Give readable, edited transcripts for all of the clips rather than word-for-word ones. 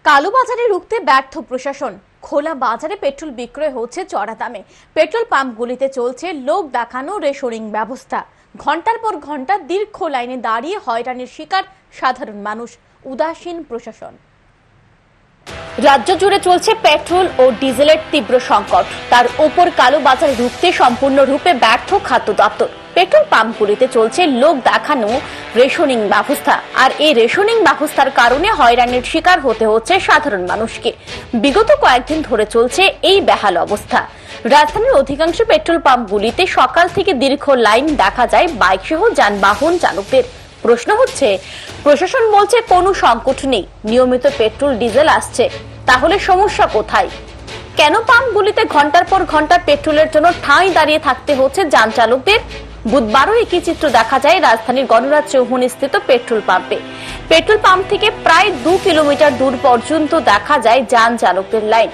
কালোবাজারে রুখতে ব্যর্থ প্রশাসন। খোলা বাজারে পেট্রোল বিক্রয় হচ্ছে চড়া দামে। পেট্রোল পাম্পগুলিতে চলছে লোক দেখানো রেশনিং ব্যবস্থা। ঘন্টার পর ঘন্টা দীর্ঘ লাইনে দাঁড়িয়ে হয়রানির শিকার সাধারণ মানুষ। উদাসীন প্রশাসন। রাজ্য জুড়ে চলছে পেট্রোল ও ডিজেলের তীব্র সংকট। তার উপর কালোবাজারে রুখতে সম্পূর্ণরূপে ব্যর্থ খাদ্য দপ্তর। পেট্রোল পাম্পগুলিতে চলছে লোক দেখানো রেশনিং ব্যবস্থা, আর এই রেশনিং ব্যবস্থার কারণে হয়রানির শিকার হতে হচ্ছে সাধারণ মানুষকে। বিগত কয়েকদিন ধরে চলছে এই বেহাল অবস্থা। রাজধানীর অধিকাংশ পেট্রোল পাম্পগুলিতে সকাল থেকে দীর্ঘ লাইন দেখা যায় বাইক সহ যানবাহন চালকদের। প্রশ্ন হচ্ছে, প্রশাসন বলছে কোনো সংকট নেই, নিয়মিত পেট্রোল ডিজেল আসছে, তাহলে সমস্যা কোথায়? কেন পাম্পগুলিতে ঘন্টার পর ঘন্টা পেট্রোলের জন্য ঠাঁই দাঁড়িয়ে থাকতে হচ্ছে যান চালকদের? বুধবারও একই চিত্র দেখা যায় রাজধানীর গণরাজ চৌমুহনী স্থিত পেট্রোল পাম্পে। পেট্রোল পাম্প থেকে প্রায় 2 কিলোমিটার দূর পর্যন্ত দেখা যায় যান চালকদের লাইন।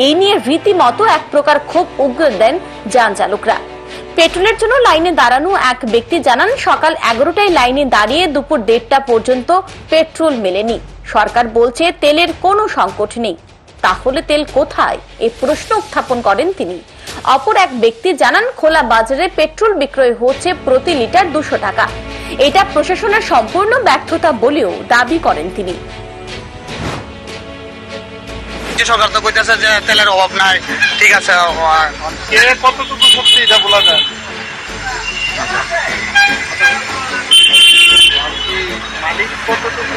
এই নিয়ে রীতিমতো এক প্রকার ক্ষোভ উগরে দেন যান চালকরা। পেট্রোলের জন্য লাইনে দাঁড়ানো এক ব্যক্তি জানান, সকাল 11টায় লাইনে দাঁড়িয়ে দুপুর 1:30টা পর্যন্ত পেট্রোল মেলেনি। সরকার বলছে তেলের কোনো সংকট নেই, তাহলে তেল কোথায়? এই প্রশ্ন উত্থাপন করেন তিনি। অপর এক ব্যক্তি জানান, খোলা বাজারে পেট্রোল বিক্রয় হচ্ছে প্রতি লিটার 200 টাকা। এটা প্রশাসনের সম্পূর্ণ ব্যর্থতা বলেও দাবি করেন তিনি। সরকার তো কইতেছে যে তেলের অভাব নাই, ঠিক আছে, কতটুকু সত্যি এটা বলা যায়? মালিক কতটুকু?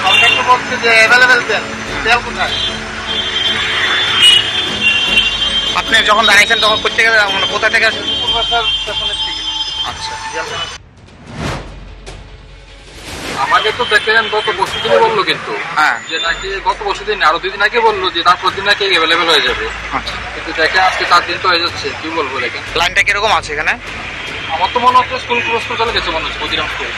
সরকার তো বলছে যে অ্যাভেলেবেল তেল, তেল কোথায়? আপনি যখন দাঁড়িয়েছেন তখন কোথা থেকে, মানে কোথা থেকে আসেন? স্টেশনের থেকে। আচ্ছা, আমাকে তো দেখলেন গত বছর দিনে বললো, কিন্তু যে নাকি গত বছর দিন আরো 2 দিন আগে বললো যে তারপর দিন নাকি অ্যাভেলেবেল হয়ে যাবে। কিন্তু দেখেন আজকে 4 দিন তো হয়ে যাচ্ছে, কি বলবো দেখেন। লাইনটা কিরকম আছে এখানে? আমার তো মনে হচ্ছে স্কুল চলে গেছে মনে হচ্ছে, প্রতিরাম স্কুল।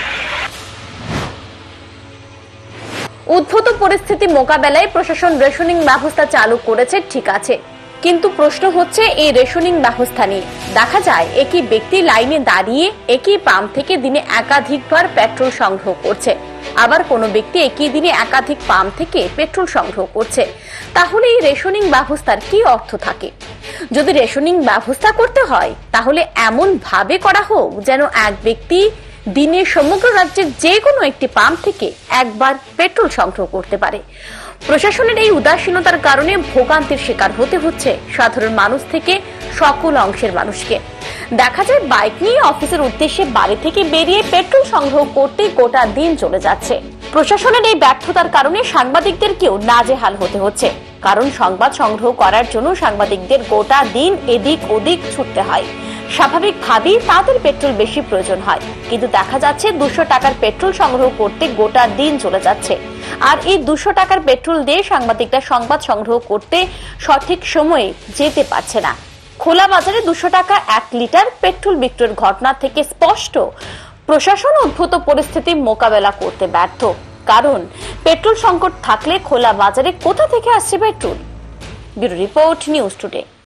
উদ্ভূত পরিস্থিতি মোকাবেলায় প্রশাসন রেশনিং ব্যবস্থা চালু করেছে, ঠিক আছে, কিন্তু প্রশ্ন হচ্ছে এই রেশনিং ব্যবস্থা নিয়ে। দেখা যায় একই ব্যক্তি লাইনে দাঁড়িয়ে একই পাম্প থেকে দিনে একাধিকবার পেট্রোল সংগ্রহ করছে, আবার কোনো ব্যক্তি একই দিনে একাধিক পাম্প থেকে পেট্রোল সংগ্রহ করছে। তাহলে এই রেশনিং ব্যবস্থার কি অর্থ থাকে? যদি রেশনিং ব্যবস্থা করতে হয় তাহলে এমন ভাবে করা হোক যেন এক ব্যক্তি দিনে সমগ্র রাজ্যের যে কোনো একটি পাম্প থেকে একবার পেট্রোল সংগ্রহ করতে পারে। প্রশাসনের এই উদাসীনতার কারণে ভোগান্তির শিকার হতে হচ্ছে সাধারণ মানুষ থেকে সকল অংশের মানুষকে। দেখা যায় বাইক নিয়ে অফিসের উদ্দেশ্যে বাড়ি থেকে বেরিয়ে পেট্রোল সংগ্রহ করতে গোটা দিন চলে যাচ্ছে। প্রশাসনের এই ব্যর্থতার কারণে সাংবাদিকদেরকেও নাজেহাল হতে হচ্ছে, কারণ সংবাদ সংগ্রহ করার জন্য সাংবাদিকদের গোটা দিন এদিক ওদিক ছুটতে হয়। স্বাভাবিকভাবেই তাদের পেট্রোল বেশি প্রয়োজন হয়, কিন্তু দেখা যাচ্ছে 200 টাকার পেট্রোল সংগ্রহ করতে গোটা দিন চলে যাচ্ছে। আর এই 200 টাকার পেট্রোল দিয়ে সাংবাদিকরা সংবাদ সংগ্রহ করতে সঠিক সময়ে যেতে পারছে না। খোলা বাজারে 200 টাকা 1 লিটার পেট্রোল বিক্রয়ের ঘটনা থেকে স্পষ্ট প্রশাসন উদ্ভূত পরিস্থিতি মোকাবেলা করতে ব্যর্থ। কারণ পেট্রোল সংকট থাকলে খোলা বাজারে কোথা থেকে আসছে petrol? Bureau report, news today.